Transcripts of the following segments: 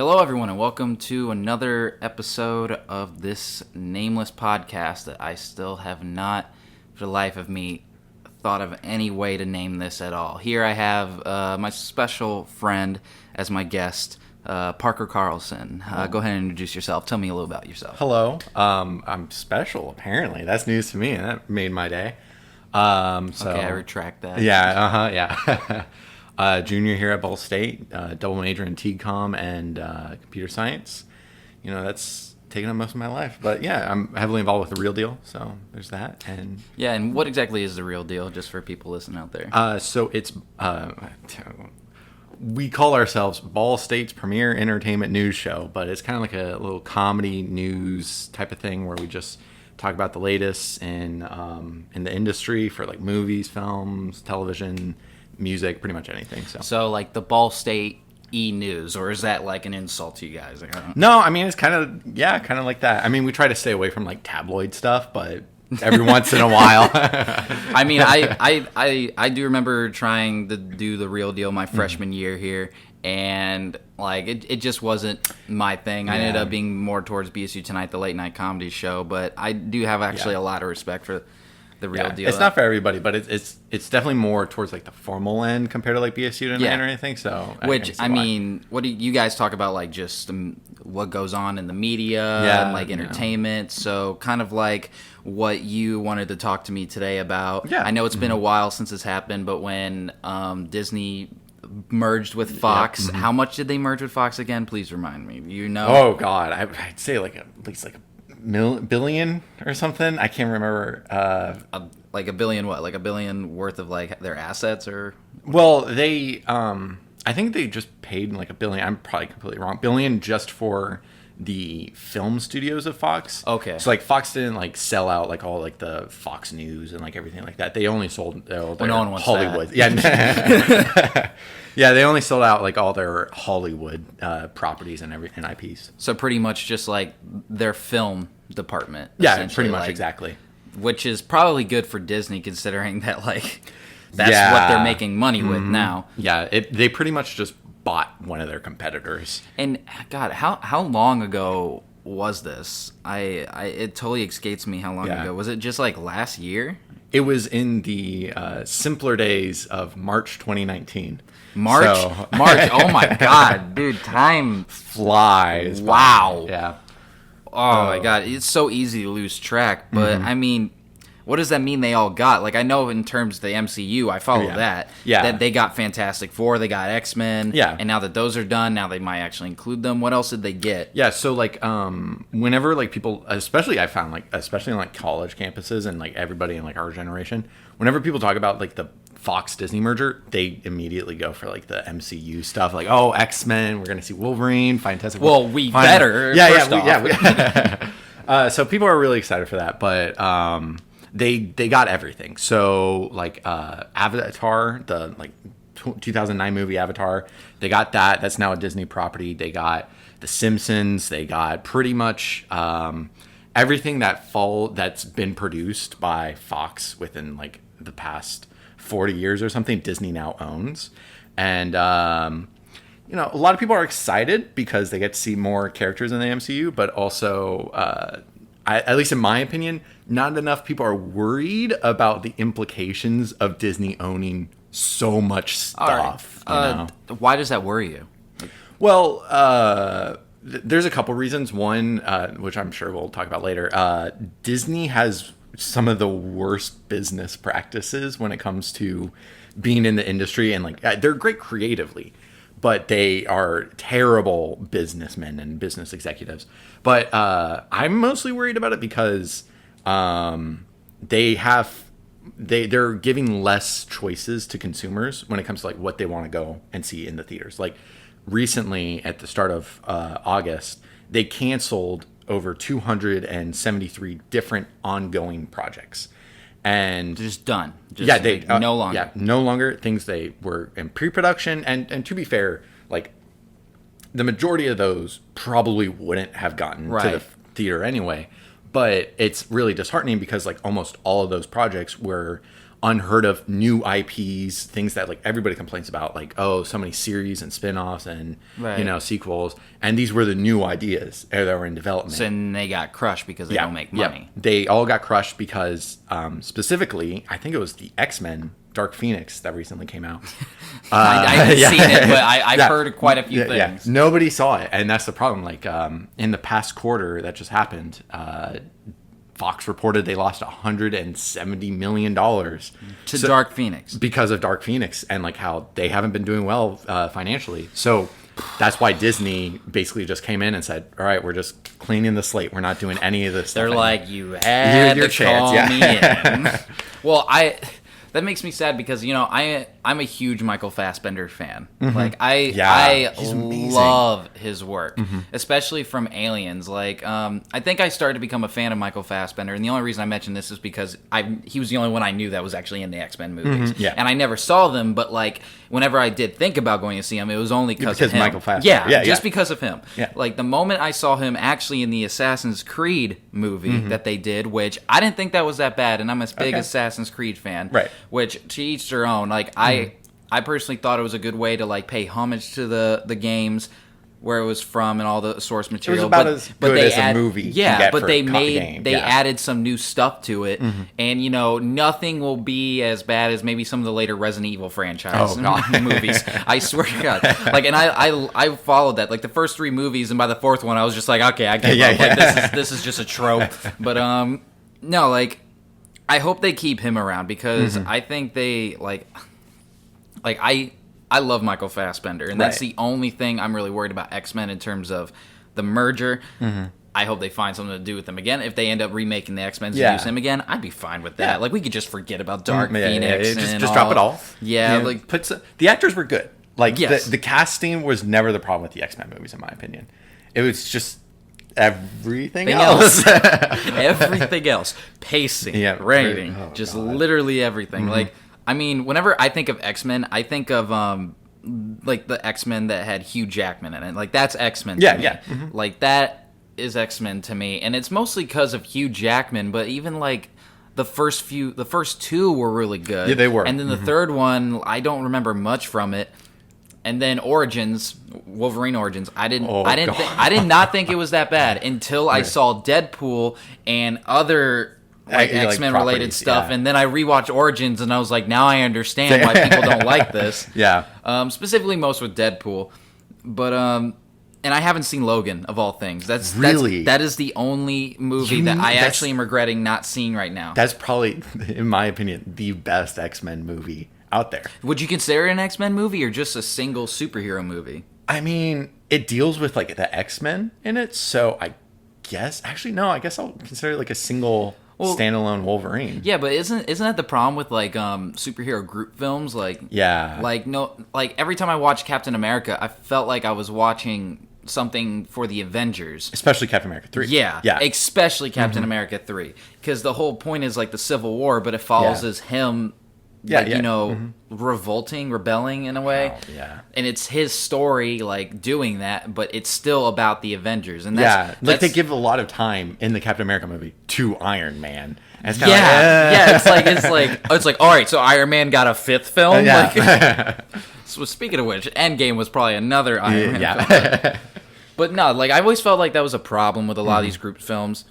Hello, everyone, and welcome to another episode of this Nameless podcast that I still have not, for the life of me, thought of any way to name this at all. Here I have my special friend as my guest, Parker Carlson. Go ahead and introduce yourself. Tell me a little about yourself. Hello. I'm special, apparently. That's news to me, and that made my day. Okay, I retract that. Yeah. Junior here at Ball State, double major in TCOM and computer science. You know, that's taken up most of my life. But yeah, I'm heavily involved with The Real Deal, so there's that. And yeah, and what exactly is The Real Deal, just for people listening out there? So it's... we call ourselves Ball State's premier entertainment news show, but it's kind of like a little comedy news type of thing where we just talk about the latest in the industry for like movies, films, television, music, pretty much anything. So like the Ball State E-News, or is that like an insult to you guys? Like, I don't... No, I mean, it's kind of like that. I mean, we try to stay away from like tabloid stuff, but every once in a while. I mean, I do remember trying to do The Real Deal my freshman year here, and like it just wasn't my thing. I ended up being more towards BSU Tonight, the late night comedy show, but I do have actually a lot of respect for The Real Deal. It's not for everybody, but it's definitely more towards like the formal end compared to like BSU Tonight or anything. So I mean, what do you guys talk about? Like just what goes on in the media and like entertainment. So kind of like what you wanted to talk to me today about. Yeah. I know it's been a while since this happened, but when Disney merged with Fox, how much did they merge with Fox again? Please remind me. You know? Oh God, I'd say like at least like billion or something. I can't remember. Like a billion what? Like a billion worth of like their assets or? Well, they I think they just paid like $1 billion. I'm probably completely wrong. $1 billion just for the film studios of Fox. Okay. So like Fox didn't like sell out like all like the Fox News and like everything like that. They only sold their no one wants Hollywood. That. Yeah. Yeah, they only sold out like all their Hollywood properties and IPs. So pretty much just like their film department. Yeah, pretty much, exactly. Which is probably good for Disney, considering that like that's what they're making money with now. Yeah, they pretty much just bought one of their competitors. And God, how long ago was this? It totally escapes me how long ago. Was it just like last year? It was in the simpler days of March 2019. March? Oh my God, dude, time flies. Wow. Yeah. Oh my God, it's so easy to lose track. But I mean, what does that mean they all got? Like, I know in terms of the MCU, I follow that. Yeah. That they got Fantastic Four, they got XMen. Yeah. And now that those are done, now they might actually include them. What else did they get? Yeah, so like whenever like people, especially I found like, especially in like college campuses and like everybody in like our generation, whenever people talk about like the Fox Disney merger, they immediately go for like the MCU stuff, like X-Men, we're gonna see Wolverine, Fantastic Four. Well, we better. So people are really excited for that, but they got everything. So like Avatar, the like 2009 movie Avatar, they got that. That's now a Disney property. They got The Simpsons. They got pretty much everything that's been produced by Fox within like the past 40 years or something. Disney now owns, and you know, a lot of people are excited because they get to see more characters in the MCU, but also at least in my opinion, not enough people are worried about the implications of Disney owning so much stuff. Right. Why does that worry you? Well, there's a couple reasons. One, which I'm sure we'll talk about later, Disney has some of the worst business practices when it comes to being in the industry, and like they're great creatively, but they are terrible businessmen and business executives. But I'm mostly worried about it because they're giving less choices to consumers when it comes to like what they want to go and see in the theaters. Like recently, at the start of August, they canceled over 273 different ongoing projects. And just done. No longer. Yeah, no longer. Things they were in pre-production, and to be fair, like the majority of those probably wouldn't have gotten to the theater anyway. But it's really disheartening because like almost all of those projects were unheard of new IPs, things that like everybody complains about, like, oh, so many series and spin-offs and sequels, and these were the new ideas that were in development. So then they got crushed because they don't make money. They all got crushed because specifically, I think it was the X-Men Dark Phoenix that recently came out. I haven't seen it, but I've heard quite a few things. Yeah. Nobody saw it, and that's the problem. Like in the past quarter that just happened, Fox reported they lost $170 million to Dark Phoenix because of Dark Phoenix, and like how they haven't been doing well financially. So that's why Disney basically just came in and said, all right, we're just cleaning the slate. We're not doing any of this stuff. They're like, you had your to chance, call me in. Well, that makes me sad because, you know, I'm a huge Michael Fassbender fan. Like, I love his work, especially from Aliens. Like, I think I started to become a fan of Michael Fassbender, and the only reason I mention this is because he was the only one I knew that was actually in the X-Men movies. And I never saw them, but, like, whenever I did think about going to see him, it was only because of him. Michael Fassbender. Just because of him. Like, the moment I saw him actually in the Assassin's Creed movie that they did, which I didn't think that was that bad, and I'm a big Assassin's Creed fan. Right. Which, to each their own. Like, I personally thought it was a good way to, like, pay homage to the games, where it was from and all the source material. It was about as good as a movie. Yeah, but they added some new stuff to it, and, you know, nothing will be as bad as maybe some of the later Resident Evil franchise movies. I swear to God. Like, and I followed that. Like, the first 3 movies, and by the 4th one, I was just like, okay, I give up. Like, this is just a trope. But no, like, I hope they keep him around because I think they like I love Michael Fassbender, and that's the only thing I'm really worried about X-Men in terms of the merger. I hope they find something to do with him again. If they end up remaking the X-Men to use him again, I'd be fine with that. Like, we could just forget about Dark Phoenix. Just drop it all. Like, the actors were good. Like, the casting was never the problem with the X-Men movies, in my opinion. It was just everything else. Everything else. Pacing, writing, literally everything. Like, I mean, whenever I think of X-Men, I think of like the X-Men that had Hugh Jackman in it. Like, that's X-Men to me. Like, that is X-Men to me. And it's mostly because of Hugh Jackman, but even like the first 2 were really good. Yeah, they were. And then the third one, I don't remember much from it. And then Wolverine Origins, I did not think it was that bad until I saw Deadpool and other X-Men related stuff, and then I rewatched Origins, and I was like, now I understand why people don't like this. Specifically most with Deadpool, but and I haven't seen Logan, of all things. That is the only movie that I actually am regretting not seeing right now. That's probably, in my opinion, the best X-Men movie out there. Would you consider it an X-Men movie or just a single superhero movie? I mean, it deals with like the X-Men in it, so I guess I'll consider it like a single standalone Wolverine. Yeah, but isn't that the problem with like superhero group films? Like, every time I watch Captain America, I felt like I was watching something for the Avengers, especially Captain America 3. Especially Captain America 3, because the whole point is like the Civil War, but it follows as him rebelling in a way. And it's his story, like, doing that, but it's still about the Avengers. And that's they give a lot of time in the Captain America movie to Iron Man. And it's it's like all right, so Iron Man got a 5th film. So speaking of which, Endgame was probably another Iron Man film. But no, like, I always felt like that was a problem with a lot of these group films,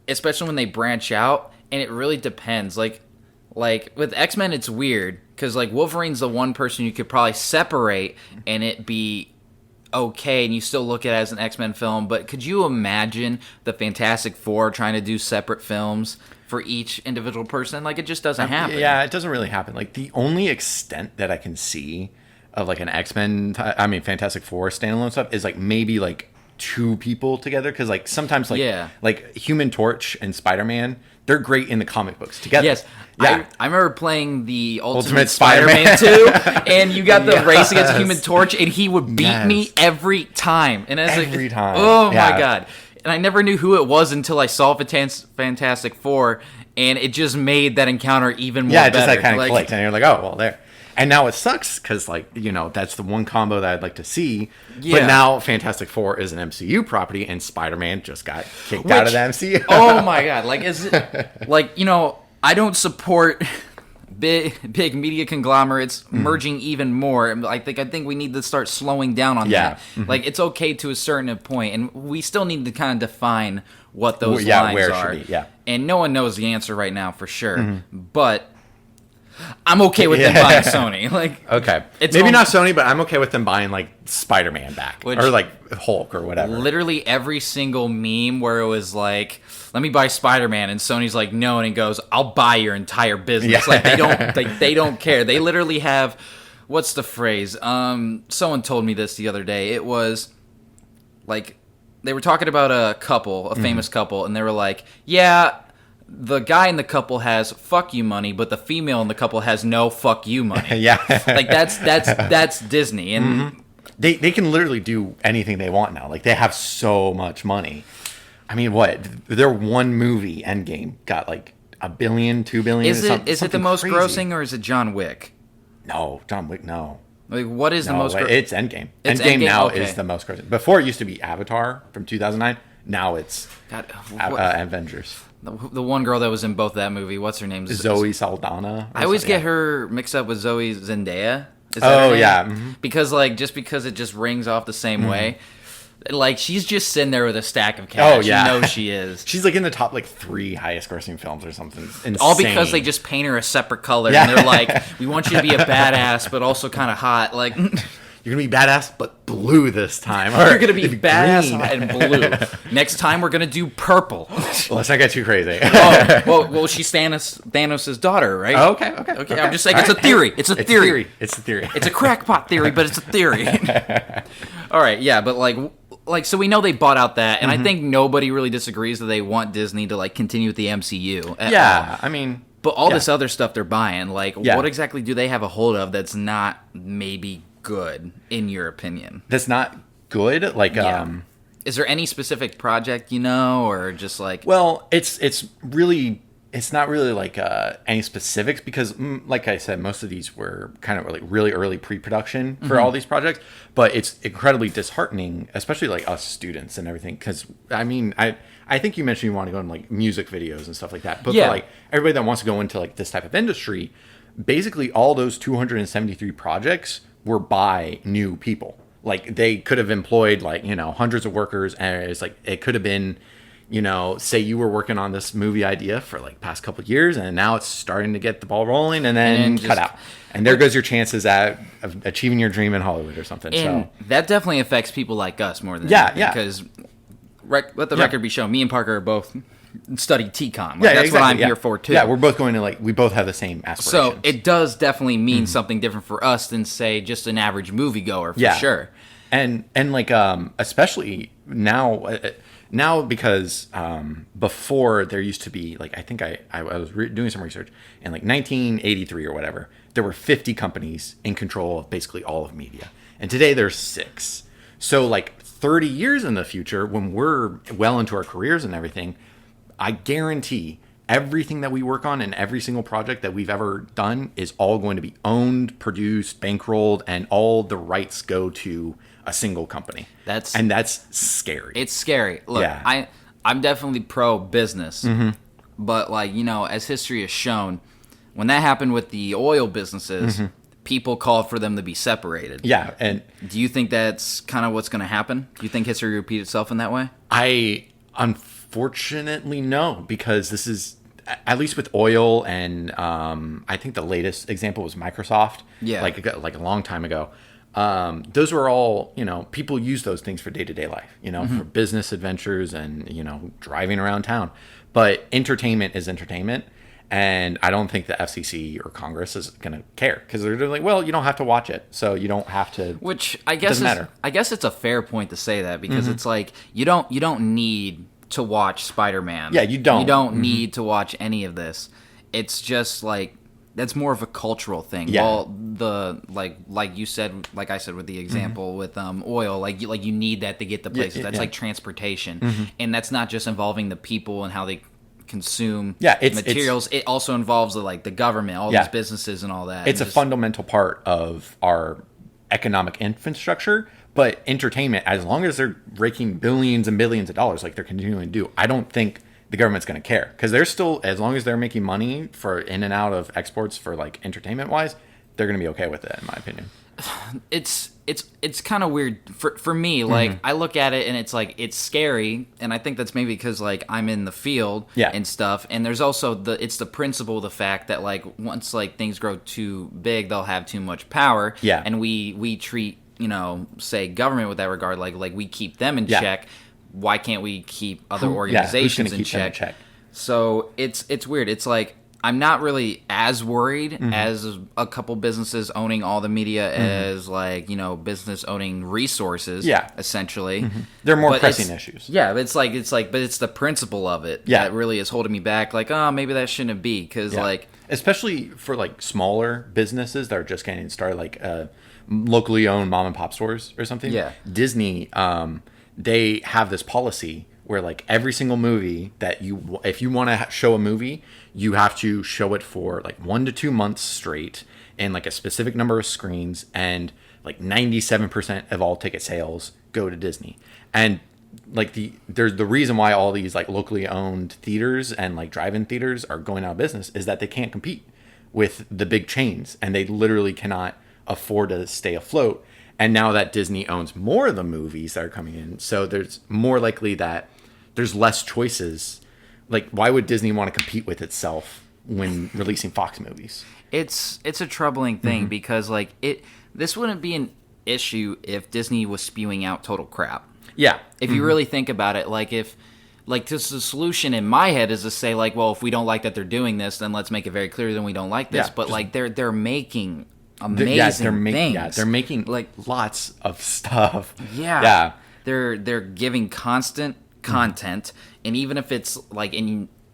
especially when they branch out, and it really depends. Like with X-Men, it's weird because like Wolverine's the one person you could probably separate and it be okay, and you still look at it as an X-Men film. But could you imagine the Fantastic Four trying to do separate films for each individual person? Like, it just doesn't happen. Yeah, it doesn't really happen. Like, the only extent that I can see of like an Fantastic Four standalone stuff is like maybe like 2 people together, because like sometimes like Human Torch and Spider-Man, they're great in the comic books together. I remember playing the Ultimate Spider-Man 2, and you got the race against Human Torch, and he would beat me every time. And every time. Oh my God. And I never knew who it was until I saw Fantastic Four, and it just made that encounter even more better. Just that kind of clicked, and you're like, oh, well, there. And now it sucks because, like, you know, that's the one combo that I'd like to see. Yeah. But now Fantastic Four is an MCU property, and Spider-Man just got kicked out of the MCU. Oh my God! Like, is it like, you know? I don't support big media conglomerates merging even more. I think we need to start slowing down on that. Like, it's okay to a certain point, and we still need to kind of define what those lines are. Should be, and no one knows the answer right now for sure. But I'm okay with them buying Sony. Like, okay, maybe not Sony, but I'm okay with them buying like Spider-Man back, or like Hulk or whatever. Literally every single meme where it was like, "Let me buy Spider-Man," and Sony's like, "No," and he goes, "I'll buy your entire business." Like, they don't care. They literally have, what's the phrase? Someone told me this the other day. It was like they were talking about a couple, a famous couple, and they were like, "Yeah, the guy in the couple has fuck you money, but the female in the couple has no fuck you money." Like, that's Disney, and they can literally do anything they want now. Like, they have so much money. I mean, what, their one movie, Endgame, got like $1 billion, $2 billion. Is it the most crazy grossing, or is it John Wick? No, John Wick. No. Like, what is the most? It's Endgame. Endgame now is the most grossing. Before it used to be Avatar from 2009. Now it's Avengers. The one girl that was in both that movie, what's her name? Zoe Saldana. I always get her mixed up with Zoe Zendaya. Is that her name? Yeah. Because it just rings off the same way. Like, she's just sitting there with a stack of cash. You know she is. She's like in the top 3 highest grossing films or something. Insane. All because they just paint her a separate color. And they're like, "We want you to be a badass, but also kind of hot." Like, you're going to be badass, but blue this time. You're going to be badass and blue. Next time, we're going to do purple. Well, let's not get too crazy. Well, she's Thanos' daughter, right? Oh, okay. I'm just saying, it's a theory. It's a theory. It's a theory. It's a crackpot theory, but it's a theory. All right, yeah, but so we know they bought out that, and I think nobody really disagrees that they want Disney to continue with the MCU. I mean, but all this other stuff they're buying, what exactly do they have a hold of that's not maybe good, in your opinion? That's not good? Is there any specific project, or just like... Well, it's not really any specifics, because like I said, most of these were kind of really early pre-production for all these projects, but it's incredibly disheartening, especially us students and everything, because I mean, I think you mentioned you want to go into music videos and stuff like that, but for everybody that wants to go into this type of industry, basically all those 273 projects were by new people. They could have employed hundreds of workers, and it's it could have been, say you were working on this movie idea for past couple of years, and now it's starting to get the ball rolling, and then cut out. And there goes your chances of achieving your dream in Hollywood or something. And that definitely affects people like us more than because let the record be shown, me and Parker are both studied TCOM. That's what I'm here for too. Yeah, we're both going to we both have the same aspirations. So it does definitely mean something different for us than, say, just an average moviegoer for sure. And especially now because before there used to be I think I was doing some research in 1983 or whatever, there were 50 companies in control of basically all of media, and today there's 6. So 30 years in the future, when we're well into our careers and everything, I guarantee everything that we work on and every single project that we've ever done is all going to be owned, produced, bankrolled, and all the rights go to a single company. That's scary. It's scary. Look, I'm definitely pro business, but as history has shown, when that happened with the oil businesses, people called for them to be separated. Yeah, and do you think that's kind of what's going to happen? Do you think history will repeat itself in that way? Unfortunately, no, because this is, at least with oil, and I think the latest example was Microsoft. Yeah, like a long time ago. Those were all, people use those things for day-to-day life, for business adventures and, driving around town. But entertainment is entertainment. And I don't think the FCC or Congress is going to care, because they're like, well, you don't have to watch it, so you don't have to. Which I guess matter. I guess it's a fair point to say that, because it's you don't need to watch Spider-Man. Yeah, you don't. You don't need to watch any of this. It's just that's more of a cultural thing. Yeah. Well, the like you said, like I said with the example with oil, you need that to get the places. That's like transportation, and that's not just involving the people and how they consume materials. It also involves the government, all these businesses and all that. It's a fundamental part of our economic infrastructure. But entertainment, as long as they're raking billions and billions of dollars like they're continuing to do, I don't think the government's going to care, because they're still, as long as they're making money for in and out of exports for like entertainment wise, they're going to be okay with it, in my opinion. It's kind of weird for me. Like, I look at it and it's like, it's scary, and I think that's maybe because like I'm in the field and stuff, and there's also it's the principle, the fact that like once like things grow too big, they'll have too much power, and we treat, you know, say government with that regard, like we keep them in check. Why can't we keep other organizations in check? So it's weird. It's like, I'm not really as worried as a couple businesses owning all the media as like, you know, business owning resources. Essentially, they're more pressing issues. It's like, but it's the principle of it that really is holding me back. Like, oh, maybe that shouldn't be, because like, especially for like smaller businesses that are just getting started, like locally owned mom and pop stores or something. Disney, they have this policy where like every single movie that if you want to show a movie, you have to show it for like 1 to 2 months straight and like a specific number of screens, and like 97% of all ticket sales go to Disney. And like there's the reason why all these like locally owned theaters and like drive-in theaters are going out of business is that they can't compete with the big chains, and they literally cannot afford to stay afloat. And now that Disney owns more of the movies that are coming in, so there's more likely that there's less choices. Like, why would Disney want to compete with itself when releasing Fox movies? It's a troubling thing, because like this wouldn't be an issue if Disney was spewing out total crap. If you really think about it, like if like just the solution in my head is to say like, well, if we don't like that they're doing this, then let's make it very clear that we don't like this. But like they're making amazing things. They're making like lots of stuff. They're giving constant content, and even if it's like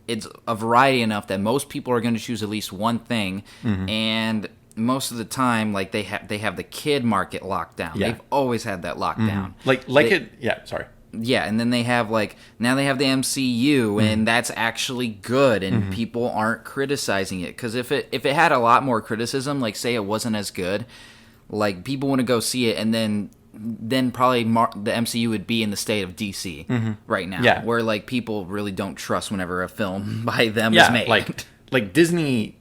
it's a variety enough that most people are going to choose at least one thing, and most of the time like they have the kid market locked down. They've always had that locked down. And then they have like, now they have the MCU, and that's actually good, and people aren't criticizing it, because if it had a lot more criticism, like say it wasn't as good, like people want to go see it, and then probably the MCU would be in the state of DC right now, where like people really don't trust whenever a film by them is made. Like Disney,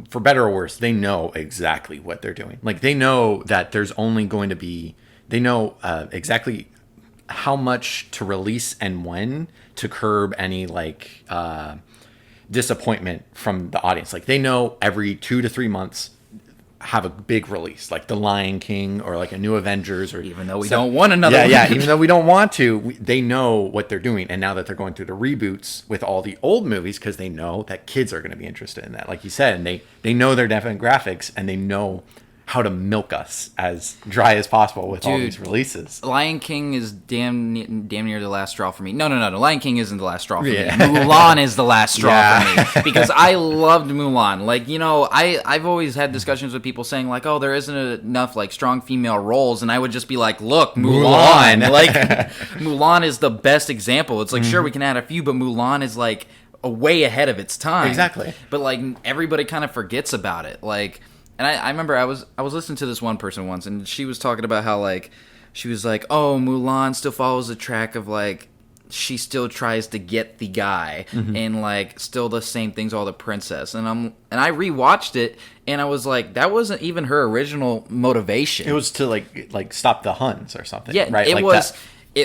for better or worse, they know exactly what they're doing. Like they know that there's only going to be, they know exactly how much to release and when, to curb any like disappointment from the audience. Like they know every 2 to 3 months have a big release, like The Lion King or like a new Avengers, or even though we don't want another one. Even though we don't want to, they know what they're doing. And now that they're going through the reboots with all the old movies, because they know that kids are going to be interested in that, like you said, and they know their demographics, and they know how to milk us as dry as possible with all these releases. Lion King is damn near the last straw for me. No, Lion King isn't the last straw for me. Mulan is the last straw for me, because I loved Mulan. Like, you know, I've always had discussions with people saying like, oh, there isn't enough like strong female roles, and I would just be like, look, Mulan. Like Mulan is the best example. It's like, sure, we can add a few, but Mulan is like way ahead of its time. Exactly. But like everybody kind of forgets about it. Like, and I remember I was listening to this one person once, and she was talking about how like she was like, oh, Mulan still follows the track of like she still tries to get the guy, and like still the same things all the princess. And I rewatched it, and I was like, that wasn't even her original motivation. It was to like stop the Huns or something. Yeah, right. It like was.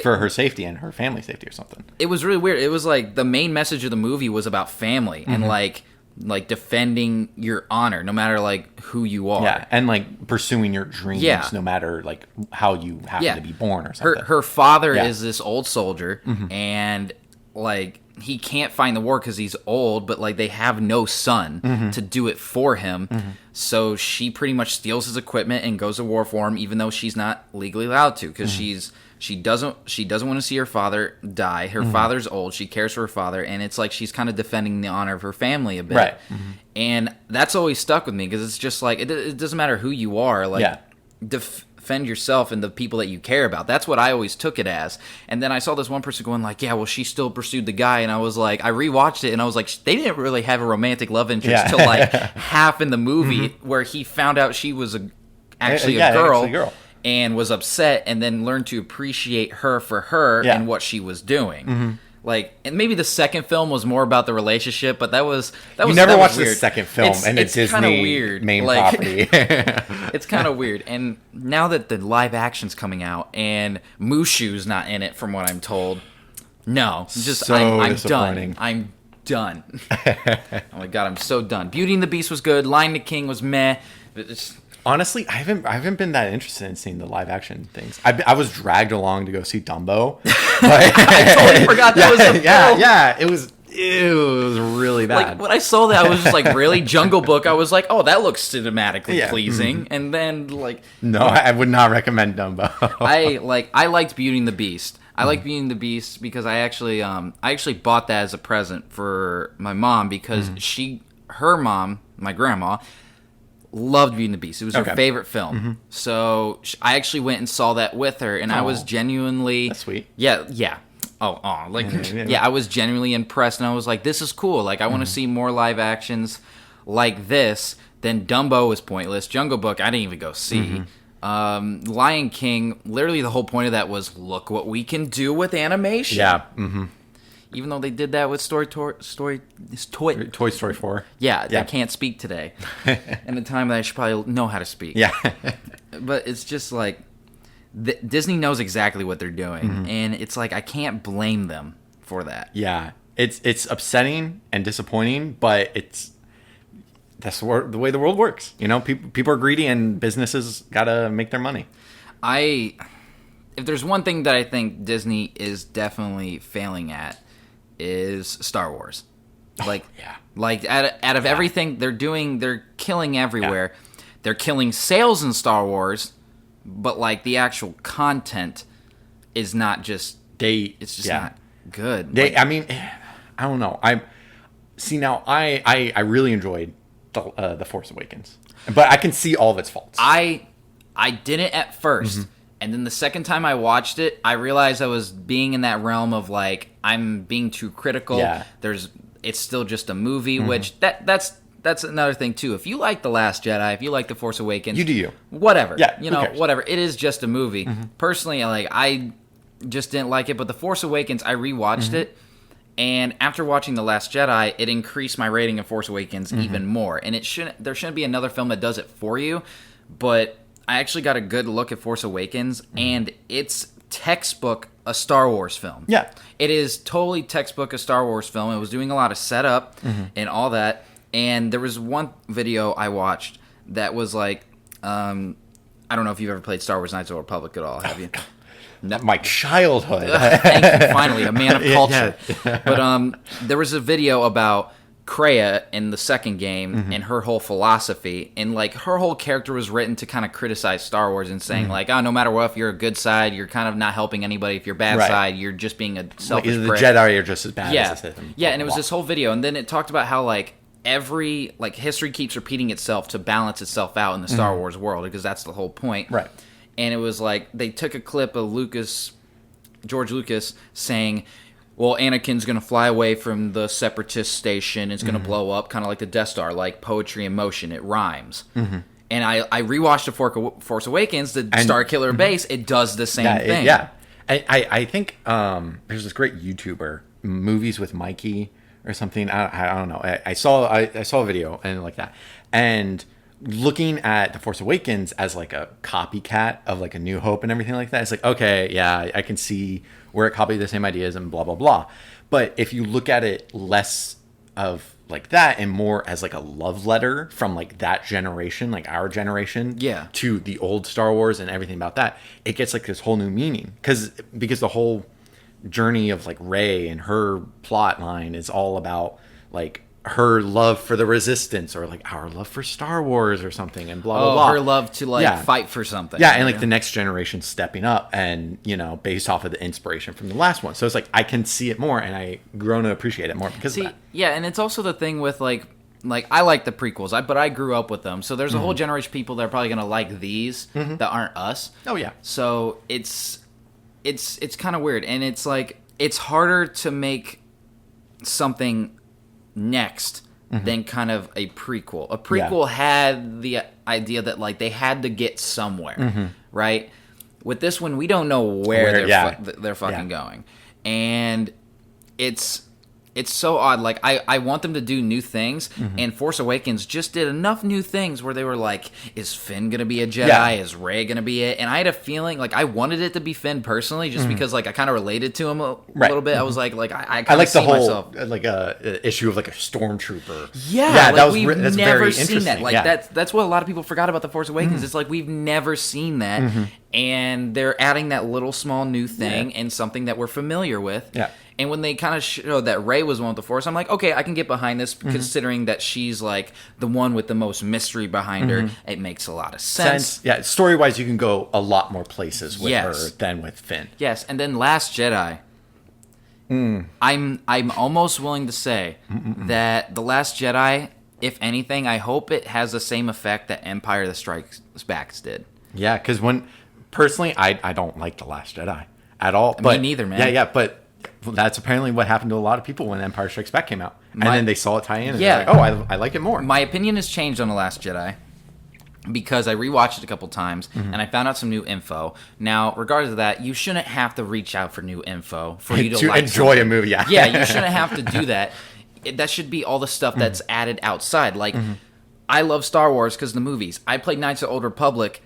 For her safety and her family safety or something. It was really weird. It was like the main message of the movie was about family and like defending your honor no matter like who you are. Yeah, and like pursuing your dreams no matter like how you happen to be born or something. Her father is this old soldier, and like he can't find the war because he's old, but like they have no son to do it for him. So she pretty much steals his equipment and goes to war for him, even though she's not legally allowed to, because she doesn't want to see her father die. Her father's old. She cares for her father, and it's like she's kind of defending the honor of her family a bit. Right. And that's always stuck with me, because it's just like it doesn't matter who you are. Like defend yourself and the people that you care about. That's what I always took it as. And then I saw this one person going like, yeah, well, she still pursued the guy. And I was like, I rewatched it, and I was like, they didn't really have a romantic love interest till like half in the movie, where he found out she was actually a girl. And was upset, and then learned to appreciate her for her and what she was doing. and maybe the second film was more about the relationship, but that was you never watched the second film, and it's Disney weird. Main property. It's kind of weird. And now that the live action's coming out and Mushu's not in it, from what I'm told, no, just I'm done. I'm done. Oh my god, I'm so done. Beauty and the Beast was good. Lion the King was meh. Honestly, I haven't been that interested in seeing the live action things. I was dragged along to go see Dumbo. I totally forgot that was a film. Yeah, it was really bad. Like when I saw that, I was just like, really? Jungle Book? I was like, oh, that looks cinematically pleasing. Mm-hmm. And then no, I would not recommend Dumbo. I liked Beauty and the Beast. I like Beauty and the Beast because I actually bought that as a present for my mom because her mom, my grandma, loved Beauty and the Beast. It was her favorite film. Mm-hmm. So I actually went and saw that with her, and I was genuinely... That's sweet. Yeah. I was genuinely impressed, and I was like, this is cool. Like, I want to see more live actions like this. Then Dumbo was pointless. Jungle Book, I didn't even go see. Mm-hmm. Lion King, literally the whole point of that was, look what we can do with animation. Yeah. Mm-hmm. Even though they did that with Toy Story 4. Yeah, I can't speak today. In a time that I should probably know how to speak. Yeah. But it's just like, Disney knows exactly what they're doing. And it's like, I can't blame them for that. Yeah. It's upsetting and disappointing, but that's the way the world works. You know, people are greedy and businesses got to make their money. If there's one thing that I think Disney is definitely failing at, is Star Wars. Out of everything they're killing everywhere. Yeah. They're killing sales in Star Wars, but like the actual content is not just not good. I mean, I don't know. I really enjoyed the Force Awakens, but I can see all of its faults. I didn't at first. Mm-hmm. And then the second time I watched it, I realized I was being in that realm of like, I'm being too critical. Yeah. It's still just a movie, which that's another thing too. If you like The Last Jedi, if you like The Force Awakens, you do. Whatever. Yeah. Whatever. It is just a movie. Mm-hmm. Personally, I just didn't like it. But The Force Awakens, I rewatched it, and after watching The Last Jedi, it increased my rating of Force Awakens even more. And there shouldn't be another film that does it for you, but I actually got a good look at Force Awakens, and it's textbook a Star Wars film. Yeah. It is totally textbook a Star Wars film. It was doing a lot of setup and all that. And there was one video I watched that was like, I don't know if you've ever played Star Wars Knights of the Republic at all, have you? No. My childhood. Thank you, finally, a man of culture. Yeah. But there was a video about Kreia in the second game and her whole philosophy, and like her whole character was written to kind of criticize Star Wars and saying like, oh, no matter what, if you're a good side, you're kind of not helping anybody. If you're bad side, you're just being a selfish prick. The Jedi are just as bad as the Sith. And it was this whole video, and then it talked about how like every history keeps repeating itself to balance itself out in the Star Wars world, because that's the whole point. Right. And it was like they took a clip of George Lucas saying, well, Anakin's going to fly away from the Separatist station. It's going to blow up, kind of like the Death Star, like poetry in motion. It rhymes. And I rewatched The Force Awakens, the Star Killer base. It does the same thing. Yeah. I think there's this great YouTuber, Movies with Mikey or something. I don't know. I saw a video and like that. And looking at The Force Awakens as like a copycat of like A New Hope and everything like that, it's like, okay, yeah, I can see where it copied the same ideas and blah, blah, blah. But if you look at it less of like that and more as like a love letter from like that generation, like our generation, to the old Star Wars and everything about that, it gets like this whole new meaning. Because the whole journey of like Rey and her plot line is all about like her love for the Resistance, or like our love for Star Wars or something, and blah blah blah. Her love to fight for something. Yeah, and like the next generation stepping up, and based off of the inspiration from the last one. So it's like I can see it more, and I grown to appreciate it more because of that. Yeah, and it's also the thing with like I like the prequels, but I grew up with them. So there's a whole generation of people that are probably gonna like these that aren't us. Oh yeah. So it's kind of weird, and it's like it's harder to make something next than kind of a prequel. A prequel had the idea that like they had to get somewhere, right? With this one, we don't know where they're fucking going, and it's so odd. Like, I want them to do new things, and Force Awakens just did enough new things where they were like, is Finn gonna be a Jedi? Yeah. Is Rey gonna be it? And I had a feeling, like, I wanted it to be Finn personally, just because, like, I kind of related to him a little bit. I was like I kind of see myself. I like the whole issue of like a stormtrooper. Yeah, like, that's never seen that. Like, that's what a lot of people forgot about the Force Awakens. It's like, we've never seen that, and they're adding that little small new thing and something that we're familiar with. Yeah. And when they kind of showed that Rey was one with the Force, I'm like, okay, I can get behind this, considering that she's like the one with the most mystery behind her. It makes a lot of sense. Yeah, story-wise, you can go a lot more places with her than with Finn. Yes, and then Last Jedi. I'm almost willing to say that The Last Jedi, if anything, I hope it has the same effect that Empire the Strikes Back did. Yeah, because personally, I don't like The Last Jedi at all. Me neither, man. Yeah, but that's apparently what happened to a lot of people when Empire Strikes Back came out. And then they saw it tie in and they're like, oh, I like it more. My opinion has changed on The Last Jedi because I rewatched it a couple times and I found out some new info. Now, regardless of that, you shouldn't have to reach out for new info for you to like enjoy something. A movie. Yeah, you shouldn't have to do that. That should be all the stuff that's added outside. Like, I love Star Wars because of the movies. I played Knights of the Old Republic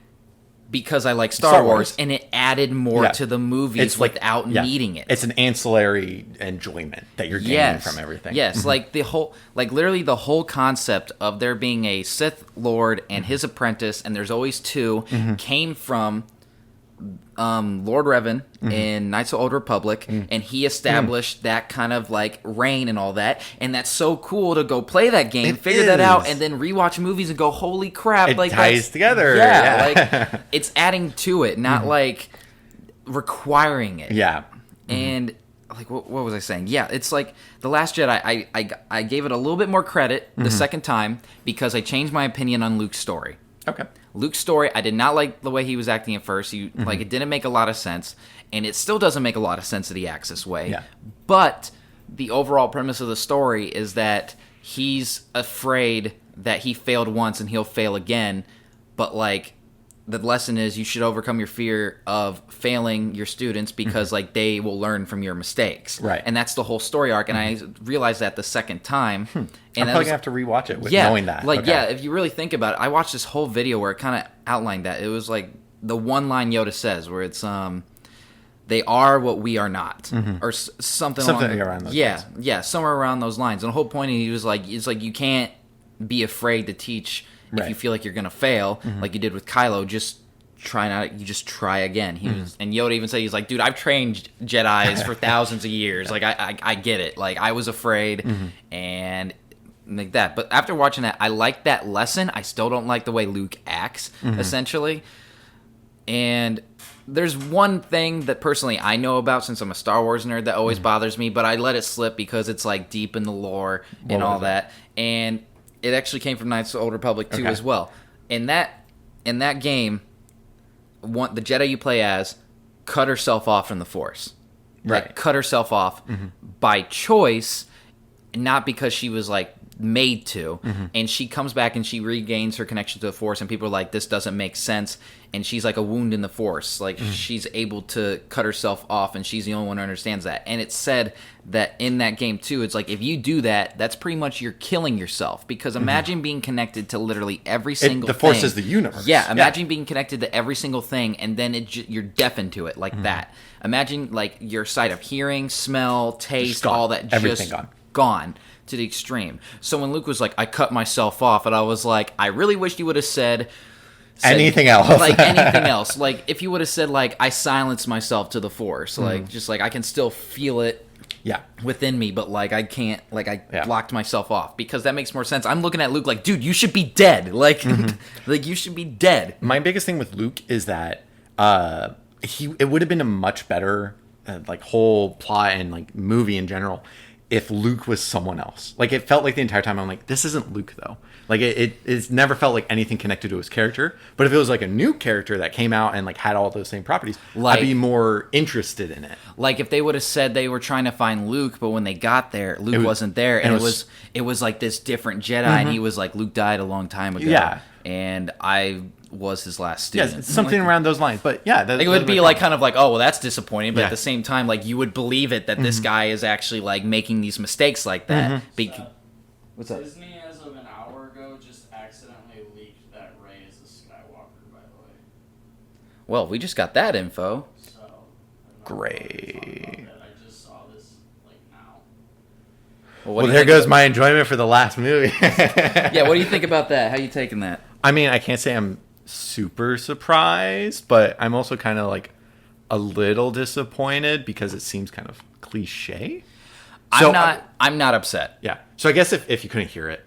because I like Star Wars, and it added more to the movies without needing it. It's an ancillary enjoyment that you're gaining from everything. Yes, like literally the whole concept of there being a Sith Lord and his apprentice, and there's always two, came from Lord Revan in Knights of the Old Republic, and he established that kind of like reign and all that, and that's so cool to go play that game, figure that out, and then rewatch movies and go, holy crap! It like ties together. Yeah, like it's adding to it, not like requiring it. Yeah, and like what was I saying? Yeah, it's like The Last Jedi. I gave it a little bit more credit the second time because I changed my opinion on Luke's story. Okay. Luke's story, I did not like the way he was acting at first. Like, it didn't make a lot of sense, and it still doesn't make a lot of sense that he acts this way. Yeah. But the overall premise of the story is that he's afraid that he failed once and he'll fail again. But, like, the lesson is you should overcome your fear of failing your students because, like, they will learn from your mistakes. Right. And that's the whole story arc, and I realized that the second time. And I'm probably going to have to rewatch it with knowing that. Like, if you really think about it, I watched this whole video where it kind of outlined that. It was, like, the one line Yoda says where it's, they are what we are not. Or something around those lines. Yeah, somewhere around those lines. And the whole point, he was like, it's like you can't be afraid to teach if you feel like you're going to fail, like you did with Kylo. Just try again. He was, and Yoda even said, he's like, dude, I've trained Jedis for thousands of years. Like, I get it. Like, I was afraid, and like that. But after watching that, I like that lesson. I still don't like the way Luke acts, essentially. And there's one thing that personally I know about, since I'm a Star Wars nerd, that always bothers me, but I let it slip because it's like deep in the lore and all that. And it actually came from Knights of the Old Republic 2 as well. In that game, the Jedi you play as cut herself off from the Force. Right. Like, cut herself off by choice, not because she was like made to. And she comes back and she regains her connection to the Force, and people are like, this doesn't make sense. And she's like a wound in the Force. Like, she's able to cut herself off, and she's the only one who understands that. And it's said that in that game too, it's like, if you do that, that's pretty much you're killing yourself. Because imagine being connected to literally every single thing. The Force is the universe. Yeah, imagine being connected to every single thing, and then you're deafened to it like that. Imagine like your sight of hearing, smell, taste, all that, everything gone to the extreme. So when Luke was like, I cut myself off, and I was like, I really wish you would have said anything else. Like, anything else. Like, if you would have said, like, I silenced myself to the Force. Like, just like, I can still feel it within me, but like, I can't, like, I blocked myself off, because that makes more sense. I'm looking at Luke like, dude, you should be dead. Like, like, you should be dead. My biggest thing with Luke is that it would have been a much better like whole plot and like movie in general if Luke was someone else. Like, it felt like the entire time I'm like, this isn't Luke though. Like, it's never felt like anything connected to his character. But if it was like a new character that came out and like had all those same properties, like, I'd be more interested in it. Like, if they would have said they were trying to find Luke, but when they got there, Luke wasn't there, and it was like this different Jedi, and he was like, Luke died a long time ago. Yeah. And I was his last student. Yeah, something around those lines. But yeah, it would be like kind of like, oh well, that's disappointing. But at the same time, like you would believe it that this guy is actually like making these mistakes like that. What's up? Disney, as of an hour ago, just accidentally leaked that Rey is a Skywalker. By the way. Well, we just got that info. So great. I just saw this like now. Well, there goes my enjoyment for the last movie. Yeah, what do you think about that? How are you taking that? I mean, I can't say I'm super surprised, but I'm also kind of like a little disappointed because it seems kind of cliche. So, I'm not upset. Yeah. So I guess if you couldn't hear it,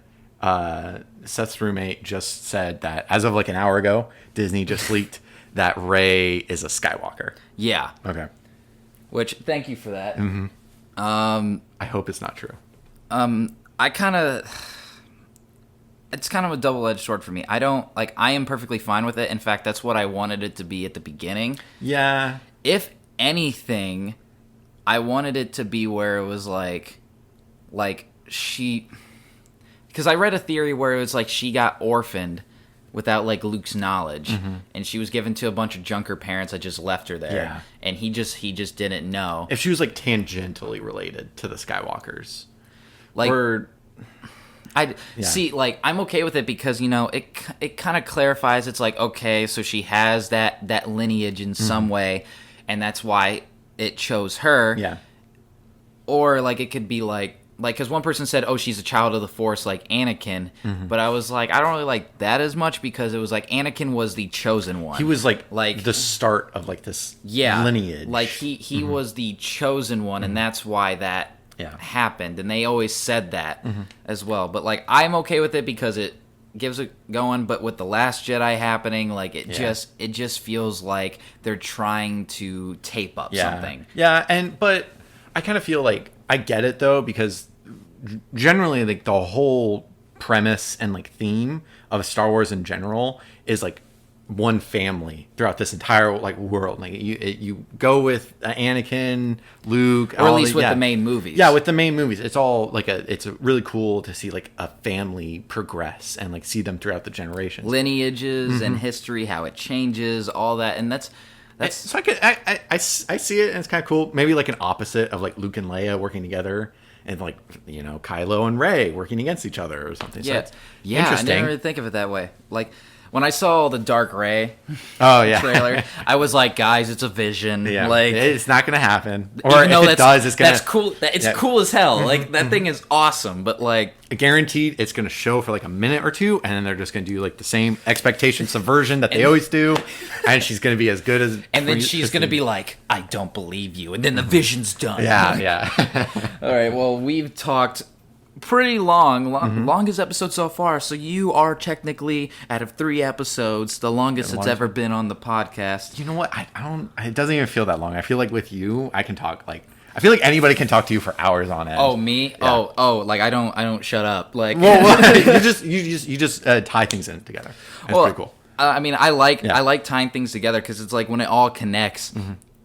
Seth's roommate just said that as of like an hour ago, Disney just leaked that Rey is a Skywalker. Yeah. Okay. Which, thank you for that. Mm-hmm. I hope it's not true. It's kind of a double-edged sword for me. I am perfectly fine with it. In fact, that's what I wanted it to be at the beginning. Yeah. If anything, I wanted it to be where it was like she, because I read a theory where it was like she got orphaned without like Luke's knowledge, and she was given to a bunch of junker parents that just left her there, and he just didn't know. If she was like tangentially related to the Skywalkers, like, see, like I'm okay with it because it kind of clarifies. It's like, okay, so she has that lineage in some way, and that's why it chose her. Yeah. Or like it could be like because one person said, oh, she's a child of the Force like Anakin, but I was like, I don't really like that as much because it was like Anakin was the chosen one. He was like the start of like this lineage. Like he was the chosen one, and that's why that happened, and they always said that as well. But like I'm okay with it because it gives it going, but with the Last Jedi happening, like it just feels like they're trying to tape up something. Yeah, but I kind of feel like I get it though, because generally like the whole premise and like theme of Star Wars in general is like one family throughout this entire like world. Like you go with Anakin, Luke, or at least with the main movies. Yeah, with the main movies, it's all like it's really cool to see like a family progress and like see them throughout the generations, lineages and history, how it changes, all that, and that's. So I see it and it's kind of cool. Maybe like an opposite of like Luke and Leia working together, and like Kylo and Rey working against each other or something. Yeah, so interesting. I didn't really think of it that way. Like when I saw the Dark Rey trailer, I was like, guys, it's a vision. Yeah, like it's not gonna happen. Or if it does, it's gonna. That's cool. It's cool as hell. Like that thing is awesome. But like, guaranteed, it's gonna show for like a minute or two, and then they're just gonna do like the same expectation subversion that they always do, and she's gonna be as good as. And then she's gonna be like, I don't believe you, and then the vision's done. Yeah. All right. Well, we've talked pretty longest episode so far, so you are technically, out of 3 episodes, the longest it's ever been on the podcast. You know what, I don't, it doesn't even feel that long. I feel like with you I can talk like, I feel like anybody can talk to you for hours on end. Oh, me? Yeah. Oh, like I don't shut up. Like you just tie things in together. That's pretty cool. I mean, I like tying things together because it's like when it all connects,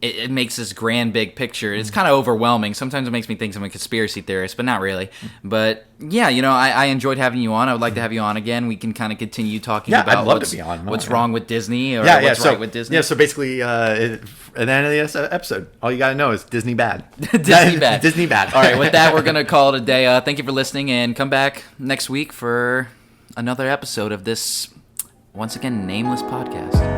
it makes this grand big picture. It's kind of overwhelming. Sometimes it makes me think I'm a conspiracy theorist, but not really. But yeah, I enjoyed having you on. I would like to have you on again. We can kind of continue talking about what's wrong with Disney or what's right with Disney. Yeah, so basically, at the end of the episode, all you got to know is Disney bad. Disney bad. Disney bad. All right, with that, we're going to call it a day. Thank you for listening, and come back next week for another episode of this, once again, Nameless podcast.